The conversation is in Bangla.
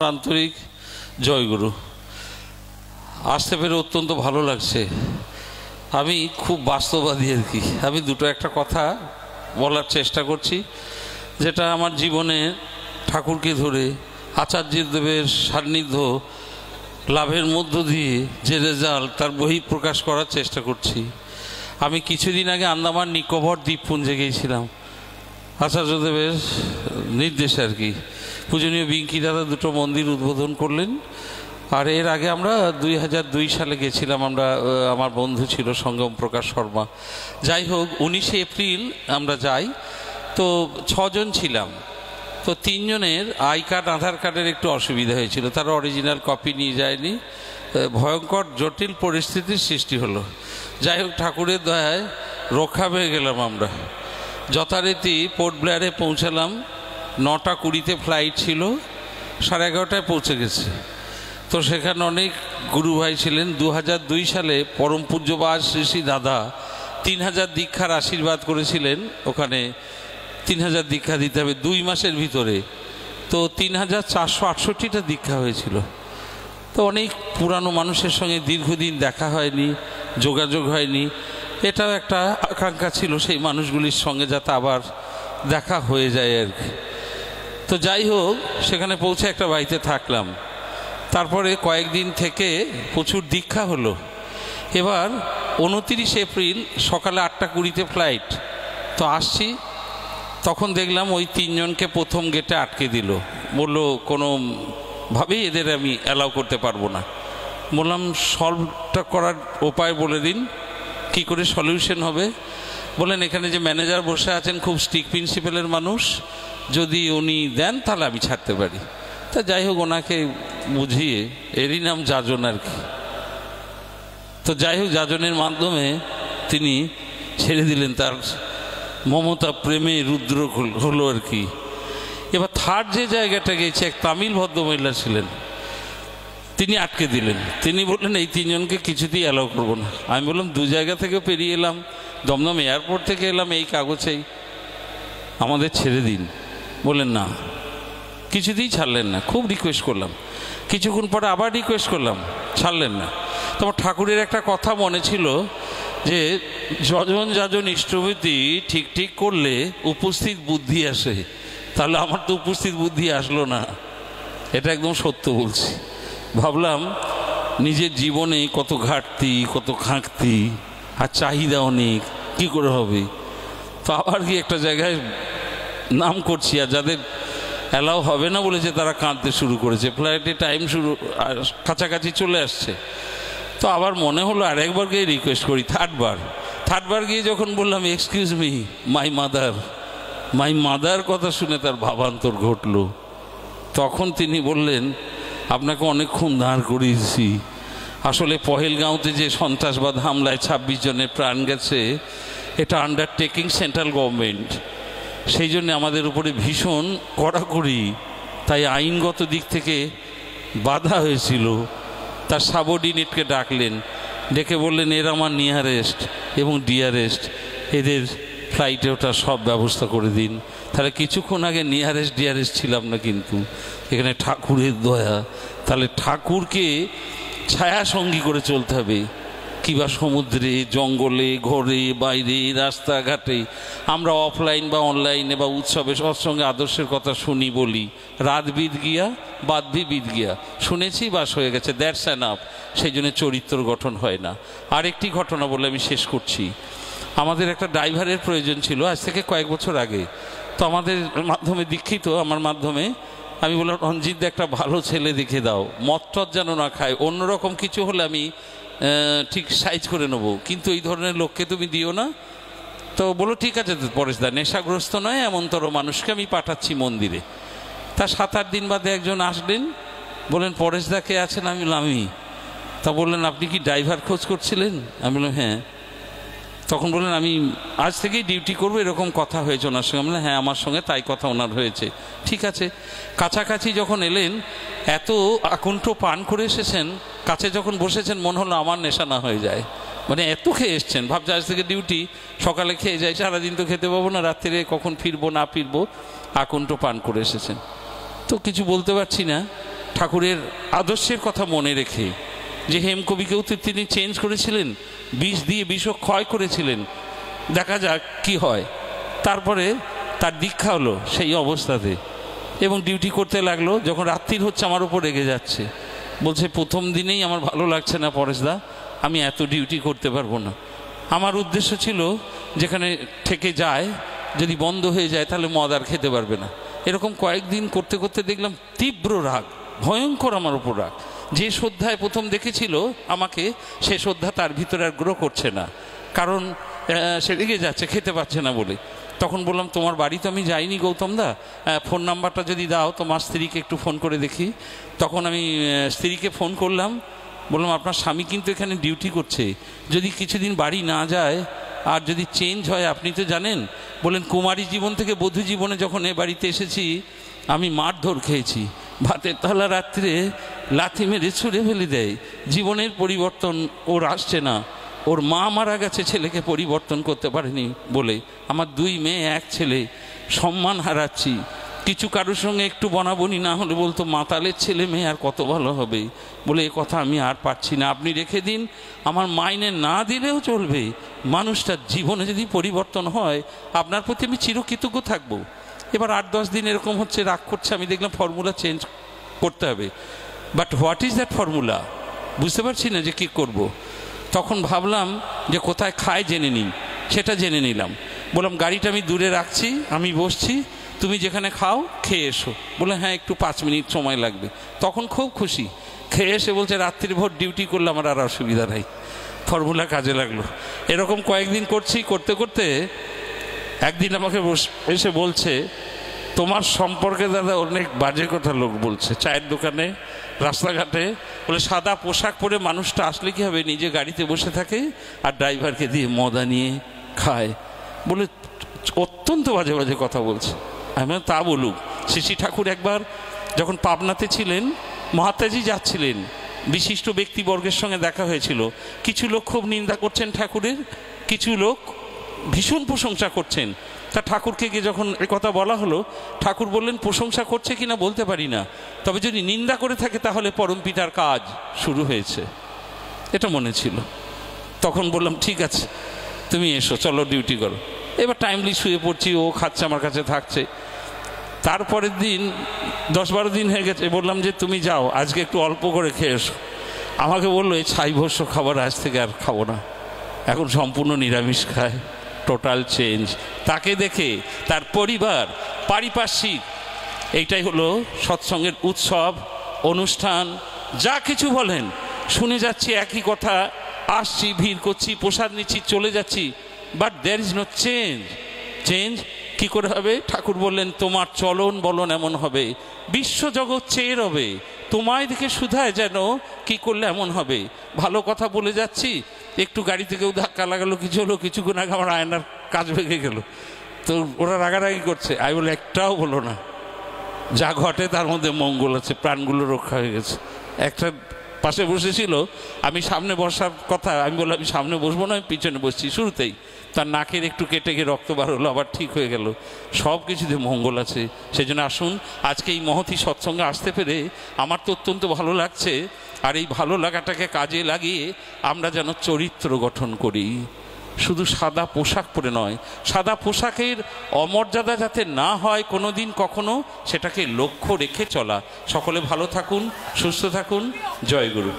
আন্তরিক জয়গুরু। আসতে পেরে অত্যন্ত ভালো লাগছে। আমি খুব বাস্তববাদী আর কি। আমি দুটো একটা কথা বলার চেষ্টা করছি, যেটা আমার জীবনে ঠাকুরকে ধরে আচার্যদেবের সান্নিধ্য লাভের মধ্য দিয়ে যে রেজাল্ট, তার বহিঃপ্রকাশ করার চেষ্টা করছি। আমি কিছুদিন আগে আন্দামান নিকোবর দ্বীপপুঞ্জে গিয়েছিলাম আচার্যদেবের নির্দেশে আর কি। পূজনীয় বিঙ্কি দাদা দুটো মন্দির উদ্বোধন করলেন। আর এর আগে আমরা 2002 সালে গেছিলাম। আমরা আমার বন্ধু ছিল সঙ্গম প্রকাশ শর্মা। যাই হোক, 19শে এপ্রিল আমরা যাই। তো 6 জন ছিলাম। তো 3 জনের আই কার্ড আধার কার্ডের একটু অসুবিধা হয়েছিল, তারা অরিজিনাল কপি নিয়ে যায়নি। ভয়ঙ্কর জটিল পরিস্থিতির সৃষ্টি হলো। যাই হোক, ঠাকুরের দয়ায় রক্ষা পেয়ে গেলাম। আমরা যথারীতি পোর্ট ব্লেয়ারে পৌঁছালাম। 9টা 20-তে ফ্লাইট ছিল, 11:30টায় পৌঁছে গেছে। তো সেখানে অনেক গুরু ভাই ছিলেন। 2002 সালে পরম পূজ্যবাদ শ্রী শ্রী দাদা 3000 দীক্ষার আশীর্বাদ করেছিলেন। ওখানে 3000 দীক্ষা দিতে হবে 2 মাসের ভিতরে। তো 3468টা দীক্ষা হয়েছিল। তো অনেক পুরানো মানুষের সঙ্গে দীর্ঘদিন দেখা হয়নি, যোগাযোগ হয়নি। এটাও একটা আকাঙ্ক্ষা ছিল সেই মানুষগুলির সঙ্গে যাতে আবার দেখা হয়ে যায় আর কি। তো যাই হোক, সেখানে পৌঁছে একটা বাড়িতে থাকলাম। তারপরে কয়েকদিন থেকে প্রচুর দীক্ষা হলো। এবার 29 এপ্রিল সকালে 8টা 20-তে ফ্লাইট। তো আসছি, তখন দেখলাম ওই 3 জনকে প্রথম গেটে আটকে দিল। বললো কোনোভাবেই এদের আমি অ্যালাউ করতে পারবো না। বললাম সলভটা করার উপায় বলে দিন, কি করে সলিউশন হবে। বলেন এখানে যে ম্যানেজার বসে আছেন খুব স্ট্রিক্ট প্রিন্সিপালের মানুষ, যদি উনি দেন তাহলে আমি ছাড়তে পারি। তা যাই হোক, ওনাকে বুঝিয়ে, এরই নাম যাজন আর কি। তো যাই হোক, যাজনের মাধ্যমে তিনি ছেড়ে দিলেন। তার মমতা প্রেমে রুদ্র হলো আর কি। এবার থার্ড যে জায়গাটা গেছে, এক তামিল ভদ্রমহিলা ছিলেন, তিনি আটকে দিলেন। তিনি বললেন এই 3 জনকে কিছুতেই অ্যালাউ করবো না। আমি বললাম 2 জায়গা থেকে পেরিয়ে এলাম, দমদম এয়ারপোর্ট থেকে এলাম, এই কাগজেই আমাদের ছেড়ে দিন। বললেন না, কিছুতেই ছাড়লেন না। খুব রিকোয়েস্ট করলাম, কিছুক্ষণ পরে আবার রিকোয়েস্ট করলাম, ছাড়লেন না। তোমার ঠাকুরের একটা কথা মনে ছিল যে যজন যাজন ইষ্টভূতি ঠিক ঠিক করলে উপস্থিত বুদ্ধি আসে। তাহলে আমার তো উপস্থিত বুদ্ধি আসলো না, এটা একদম সত্য বলছি। ভাবলাম নিজের জীবনে কত ঘাটতি, কত খাঁকতি, আর চাহিদা অনেক, কি করে হবে। তো আবার কি একটা জায়গায় নাম করছি, আর যাদের অ্যালাউ হবে না বলেছে তারা কাঁদতে শুরু করেছে। ফ্লাইটে টাইম কাছাকাছি চলে আসছে। তো আবার মনে হলো আর একবার গিয়ে রিকোয়েস্ট করি। থার্ডবার গিয়ে যখন বললাম এক্সকিউজ মি, মাই মাদার কথা শুনে তার ভাবান্তর ঘটল। তখন তিনি বললেন আপনাকে অনেকক্ষণ দাঁড় করিয়েছি। আসলে পহেলগাঁওতে যে সন্ত্রাসবাদ হামলায় 26 জনের প্রাণ গেছে, এটা আন্ডারটেকিং সেন্ট্রাল গভর্নমেন্ট, সেই জন্য আমাদের উপরে ভীষণ কড়াকড়ি, তাই আইনগত দিক থেকে বাধা হয়েছিল। তার সাবঅর্ডিনেটকে ডাকলেন, ডেকে বললেন এর আমার নিয়ারেস্ট এবং ডিয়ারেস্ট, এদের ফ্লাইটে ওটা সব ব্যবস্থা করে দিন। তাহলে কিছুক্ষণ আগে নিয়ারেস্ট ডিয়ারেস্ট ছিলাম না, কিন্তু এখানে ঠাকুরের দয়া। তাহলে ঠাকুরকে ছায়া সঙ্গী করে চলতে হবে। কিবা সমুদ্রে, জঙ্গলে, ঘরে, বাইরে, রাস্তাঘাটে আমরা অফলাইন বা অনলাইনে বা উৎসবে সৎসঙ্গে আদর্শের কথা শুনি, বলি রাত বিদ গিয়া বাদ ভি বিদ গিয়া, শুনেছি বাস হয়ে গেছে, দ্যাটস এনাফ। সেই জন্য চরিত্র গঠন হয় না। আরেকটি ঘটনা বলে আমি শেষ করছি। আমাদের একটা ড্রাইভারের প্রয়োজন ছিল আজ থেকে কয়েক বছর আগে। তো আমাদের মাধ্যমে দীক্ষিত, আমার মাধ্যমে আমি বললাম রঞ্জিত একটা ভালো ছেলে দেখে দাও, মদ টদ যেন না খায়, অন্যরকম কিছু হলে আমি ঠিক সাইজ করে নেবো, কিন্তু এই ধরনের লোককে তুমি দিও না। তো বলো ঠিক আছে পরেশদা, নেশাগ্রস্ত নয় এমনতর মানুষকে আমি পাঠাচ্ছি মন্দিরে। তা 7-8 দিন বাদে একজন আসলেন, বললেন পরেশদা কে আছেন? আমি বললাম আমি। তা বললেন আপনি কি ড্রাইভার খোঁজ করছিলেন? আমি বললাম হ্যাঁ। তখন বললেন আমি আজ থেকেই ডিউটি করবো, এরকম কথা হয়েছে ওনার সঙ্গে? আমি বললাম হ্যাঁ, আমার সঙ্গে তাই কথা ওনার হয়েছে। ঠিক আছে। কাছাকাছি যখন এলেন, এত আকণ্ঠ পান করে এসেছেন, কাছে যখন বসেছেন মনে হলো আমার নেশা না হয়ে যায়, মানে এত খেয়ে এসছেন। ভাবছে আজ থেকে ডিউটি, সকালে খেয়ে যাই, সারাদিন তো খেতে পাবো না, রাত্রে কখন ফিরবো না ফিরবো, আকণ্ঠ পান করে এসেছেন। তো কিছু বলতে পারছি না। ঠাকুরের আদর্শের কথা মনে রেখে, যে হেমকবিকেও তো তিনি চেঞ্জ করেছিলেন, বিষ দিয়ে বিষক্ষয় করেছিলেন, দেখা যাক কি হয়। তারপরে তার দীক্ষা হলো সেই অবস্থাতে, এবং ডিউটি করতে লাগলো। যখন রাত্রির হচ্ছে আমার উপর রেগে যাচ্ছে, বলছে প্রথম দিনেই আমার ভালো লাগছে না পরেশদা, আমি এত ডিউটি করতে পারবো না। আমার উদ্দেশ্য ছিল যেখানে থেকে যায় যদি বন্ধ হয়ে যায় তাহলে মদ আর খেতে পারবে না। এরকম কয়েকদিন করতে করতে দেখলাম তীব্র রাগ, ভয়ঙ্কর আমার উপর রাগ। যে শ্রদ্ধায় প্রথম দেখেছিল আমাকে, সে শ্রদ্ধা তার ভিতরে আর গ্রো করছে না, কারণ সে রেগে যাচ্ছে খেতে পাচ্ছে না বলে। তখন বললাম তোমার বাড়ি তো আমি যাইনি গৌতম দা, ফোন নাম্বারটা যদি দাও তোমার স্ত্রীকে একটু ফোন করে দেখি। তখন আমি স্ত্রীকে ফোন করলাম, বললাম আপনার স্বামী কিন্তু এখানে ডিউটি করছে, যদি কিছুদিন বাড়ি না যায় আর যদি চেঞ্জ হয় আপনি তো জানেন। বলেন কুমারী জীবন থেকে বধূ জীবনে যখন এ বাড়িতে এসেছি আমি মারধর খেয়েছি, ভাতের থালা রাত্রে লাথি মেরে ছুঁড়ে ফেলে দেয়। জীবনের পরিবর্তন ওর আসছে না, ওর মা মারা গেছে ছেলেকে পরিবর্তন করতে পারেনি বলে, আমার 2 মেয়ে 1 ছেলে, সম্মান হারাচ্ছি। কিছু কারোর সঙ্গে একটু বনাবনি না হলে বলতো মাতালের ছেলে মেয়ে আর কত ভালো হবে, বলে এ কথা আমি আর পারছি না, আপনি রেখে দিন, আমার মাইনে না দিলেও চলবে, মানুষটার জীবনে যদি পরিবর্তন হয় আপনার প্রতি আমি চিরকৃতজ্ঞ থাকবো। এবার 8-10 দিন এরকম হচ্ছে, রাগ করছে, আমি দেখলাম ফর্মুলা চেঞ্জ করতে হবে। But what is that formula, বুঝতে পারছি না যে কী করব। তখন ভাবলাম যে কোথায় খায় জেনে নিই, সেটা জেনে নিলাম। বললাম গাড়িটা আমি দূরে রাখছি, আমি বসছি, তুমি যেখানে খাও খেয়ে এসো। বলে হ্যাঁ একটু 5 মিনিট সময় লাগবে। তখন খুব খুশি, খেয়ে এসে বলছে রাত্রির ভোর ডিউটি করলে আমার আর অসুবিধা নাই। ফর্মুলা কাজে লাগলো। এরকম কয়েকদিন করছি, করতে করতে একদিন আমাকে এসে বলছে তোমার সম্পর্কে দাদা অনেক বাজে কথা লোক বলছে, চায়ের দোকানে, রাস্তাঘাটে। বলে সাদা পোশাক পরে মানুষটা আসলে কি হবে, নিজে গাড়িতে বসে থাকে আর ড্রাইভারকে দিয়ে মদা নিয়ে খায়। বলে অত্যন্ত বাজে বাজে কথা বলছে। আমি তা বলুক, শ্রী ঠাকুর একবার যখন পাবনাতে ছিলেন, মহাত্মাজি যাচ্ছিলেন, বিশিষ্ট ব্যক্তিবর্গের সঙ্গে দেখা হয়েছিল। কিছু লোক খুব নিন্দা করছেন ঠাকুরের, কিছু লোক ভীষণ প্রশংসা করছেন। তা ঠাকুরকে গিয়ে যখন এ কথা বলা হলো, ঠাকুর বললেন প্রশংসা করছে কিনা বলতে পারি না, তবে যদি নিন্দা করে থাকে তাহলে পরম পিতার কাজ শুরু হয়েছে, এটা মনে ছিল। তখন বললাম ঠিক আছে তুমি এসো, চলো ডিউটি করো। এবার টাইমলি শুয়ে পড়ছি, ও খাচ্ছে আমার কাছে থাকছে। তারপরের দিন 10-12 দিন হয়ে গেছে, বললাম যে তুমি যাও আজকে একটু অল্প করে খেয়ে এসো। আমাকে বললো এই ছাই ভস্য খাবার আজ থেকে আর খাবো না, এখন সম্পূর্ণ নিরামিষ খায়, টোটাল চেঞ্জ। তাকে দেখে তার পরিবার, পারিপার্শ্বিক, এইটাই হলো সৎসঙ্গের উৎসব, অনুষ্ঠান, যা কিছু বলেন শুনে যাচ্ছি একই কথা, আসছি, ভিড় করছি, প্রসাদ নিচ্ছি, চলে যাচ্ছি, but there is no change. Change কি করে হবে? ঠাকুর বললেন তোমার চলন বলন এমন হবে, বিশ্বজগৎ চেয়ে রবে, তোমায় দেখে শুধায় যেন কি করলে এমন হবে। ভালো কথা বলে যাচ্ছি, একটু গাড়ি থেকেও ধাক্কা লাগালো, কিছু হলো, কিছুক্ষণ আগে আমার আয়নার কাজ ভেঙে গেল, তো ওরা রাগারাগি করছে। আমি বলে একটাও বলো না, যা ঘটে তার মধ্যে মঙ্গল আছে, প্রাণগুলো রক্ষা হয়ে গেছে। একটা পাশে বসেছিল, আমি সামনে বসার কথা, আমি বললাম আমি সামনে বসবো না, আমি পিছনে বসছি। শুরুতেই তার নাকের একটু কেটে গিয়ে রক্ত বার হলো, আবার ঠিক হয়ে গেল। সব কিছুতে মঙ্গল আছে। সেই জন্য আসুন, আজকে এই মহতী সৎসঙ্গে আসতে পেরে আমার তো অত্যন্ত ভালো লাগছে। আর এই ভালো লাগাটাকে কাজে লাগিয়ে আমরা যেন চরিত্র গঠন করি, শুধু সাদা পোশাক পরে নয়। সাদা পোশাকের অমর্যাদা যাতে না হয় কোনো দিন কখনো, সেটাকে লক্ষ্য রেখে চলা। সকলে ভালো থাকুন, সুস্থ থাকুন, জয় গুরু।